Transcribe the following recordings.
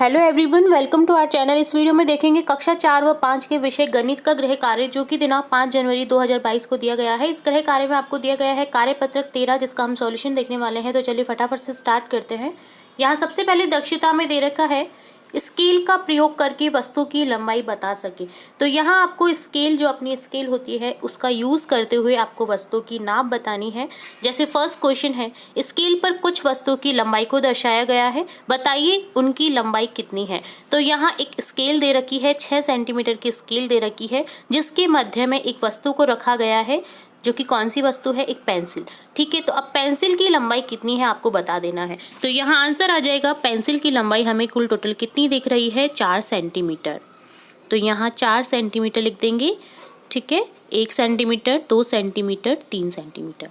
Hello everyone, welcome to our channel. इस video में देखेंगे कक्षा 4 व 5 के विषय गणित का गृह कार्य, जो कि दिनांक 5 जनवरी 2022 को दिया गया है। इस गृह कार्य में आपको दिया गया है कार्यपत्रक 13, जिसका हम सॉल्यूशन देखने वाले हैं। तो चलिए फटाफट से स्टार्ट करते हैं। यहाँ सबसे पहले दक्षता में दे रखा है स्केल का प्रयोग करके वस्तु की लंबाई बता सके। तो यहाँ आपको स्केल, जो अपनी स्केल होती है, उसका यूज़ करते हुए आपको वस्तु की नाप बतानी है। जैसे फर्स्ट क्वेश्चन है, स्केल पर कुछ वस्तु की लंबाई को दर्शाया गया है, बताइए उनकी लंबाई कितनी है। तो यहाँ एक स्केल दे रखी है, 6 सेंटीमीटर की स्केल दे रखी है, जिसके मध्य में एक वस्तु को रखा गया है, जो कि कौन सी वस्तु है, एक पेंसिल। ठीक है, तो अब पेंसिल की लंबाई कितनी है आपको बता देना है। तो यहाँ आंसर आ जाएगा, पेंसिल की लंबाई हमें कुल टोटल कितनी दिख रही है, 4 सेंटीमीटर। तो यहाँ 4 सेंटीमीटर लिख देंगे। ठीक है, 1 सेंटीमीटर, 2 सेंटीमीटर, 3 सेंटीमीटर,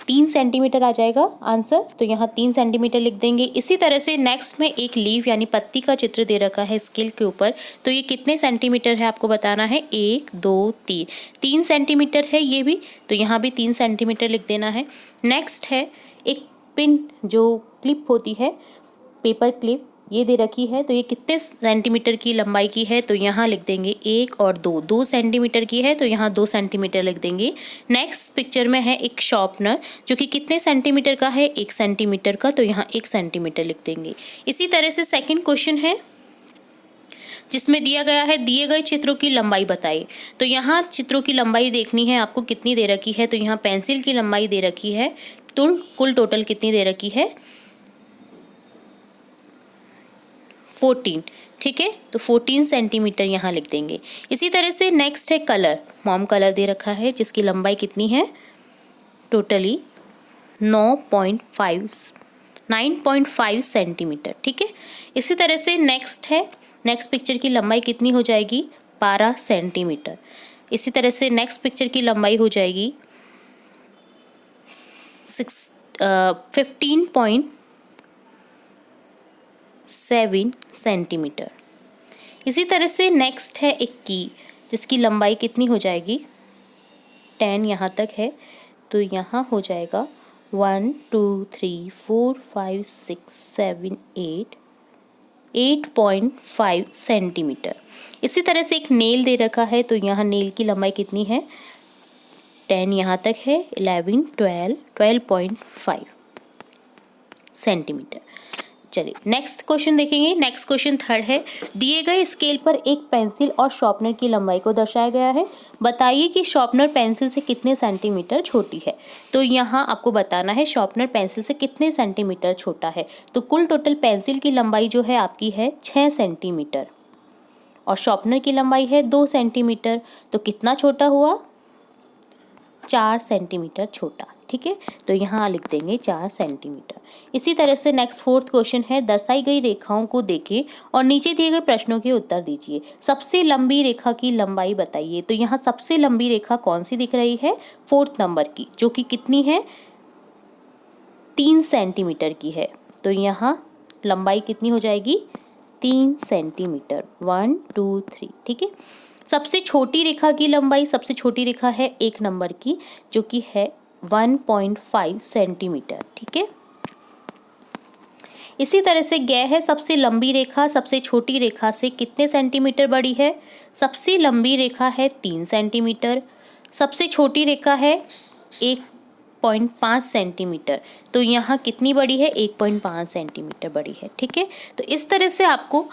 3 सेंटीमीटर आ जाएगा आंसर। तो यहाँ 3 सेंटीमीटर लिख देंगे। इसी तरह से नेक्स्ट में एक लीफ यानी पत्ती का चित्र दे रखा है स्केल के ऊपर। तो ये कितने सेंटीमीटर है आपको बताना है, 1, 2, 3 सेंटीमीटर है ये भी। तो यहाँ भी 3 सेंटीमीटर लिख देना है। नेक्स्ट है एक पिन, जो क्लिप होती है, पेपर क्लिप, ये दे रखी है। तो ये कितने सेंटीमीटर की लंबाई की है, तो यहाँ लिख देंगे 1 और 2 सेंटीमीटर की है। तो यहाँ 2 सेंटीमीटर लिख देंगे। नेक्स्ट पिक्चर में है एक शार्पनर, जो कि कितने सेंटीमीटर का है, 1 सेंटीमीटर का। तो यहाँ 1 सेंटीमीटर लिख देंगे। इसी तरह से सेकंड क्वेश्चन है, जिसमें दिया गया है दिए गए चित्रों की लंबाई बताइए। तो यहाँ चित्रों की लंबाई देखनी है आपको, कितनी दे रखी है। तो यहाँ पेंसिल की लंबाई दे रखी है, तो कुल टोटल कितनी दे रखी है, 14। ठीक है, तो 14 सेंटीमीटर यहाँ लिख देंगे। इसी तरह से नेक्स्ट है कलर, मॉम कलर दे रखा है, जिसकी लंबाई कितनी है, टोटली 9.5 सेंटीमीटर। ठीक है, इसी तरह से नेक्स्ट पिक्चर की लंबाई कितनी हो जाएगी, 12 सेंटीमीटर। इसी तरह से नेक्स्ट पिक्चर की लंबाई हो जाएगी 15.7 सेंटीमीटर। इसी तरह से नेक्स्ट है एक की, जिसकी लंबाई कितनी हो जाएगी, 10 यहाँ तक है। तो यहाँ हो जाएगा 1, 2, 3, 4, 5, 6, 7, 8.5 सेंटीमीटर। इसी तरह से एक नेल दे रखा है। तो यहाँ नेल की लंबाई कितनी है, 10 यहाँ तक है, 11, 12.5 सेंटीमीटर। चलिए नेक्स्ट क्वेश्चन देखेंगे। नेक्स्ट क्वेश्चन थर्ड है, दिए गए स्केल पर एक पेंसिल और शार्पनर की लंबाई को दर्शाया गया है, बताइए कि शार्पनर पेंसिल से कितने सेंटीमीटर छोटी है। तो यहाँ आपको बताना है शार्पनर पेंसिल से कितने सेंटीमीटर छोटा है। तो कुल टोटल पेंसिल की लंबाई जो है आपकी है 6 सेंटीमीटर, और शार्पनर की लंबाई है 2 सेंटीमीटर। तो कितना छोटा हुआ, 4 सेंटीमीटर छोटा। ठीक है, तो यहाँ लिख देंगे 4 सेंटीमीटर। इसी तरह से नेक्स्ट फोर्थ क्वेश्चन है, दर्शाई गई रेखाओं को देखें और नीचे दिए गए प्रश्नों के उत्तर दीजिए। सबसे लंबी रेखा की लंबाई बताइए। तो यहाँ सबसे लंबी रेखा कौन सी दिख रही है, 4th नंबर की, जो कि कितनी है, 3 सेंटीमीटर की है। तो यहाँ लंबाई कितनी हो जाएगी, 3 सेंटीमीटर, 1, 2, 3। ठीक है, सबसे छोटी रेखा की लंबाई, सबसे छोटी रेखा है 1 नंबर की, जो कि है 1.5 सेंटीमीटर। ठीक है, इसी तरह से गय है, सबसे लंबी रेखा सबसे छोटी रेखा से कितने सेंटीमीटर बड़ी है। सबसे लंबी रेखा है 3 सेंटीमीटर, सबसे छोटी रेखा है 1.5 सेंटीमीटर। तो यहाँ कितनी बड़ी है, 1.5 सेंटीमीटर बड़ी है। ठीक है, तो इस तरह से आपको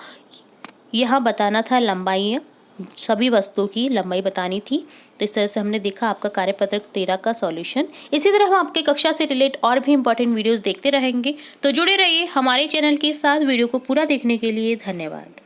यहाँ बताना था लंबाई, सभी वस्तुओं की लंबाई बतानी थी। तो इस तरह से हमने देखा आपका कार्यपत्रक 13 का सॉल्यूशन। इसी तरह हम आपके कक्षा से रिलेट और भी इंपॉर्टेंट वीडियोस देखते रहेंगे। तो जुड़े रहिए हमारे चैनल के साथ। वीडियो को पूरा देखने के लिए धन्यवाद।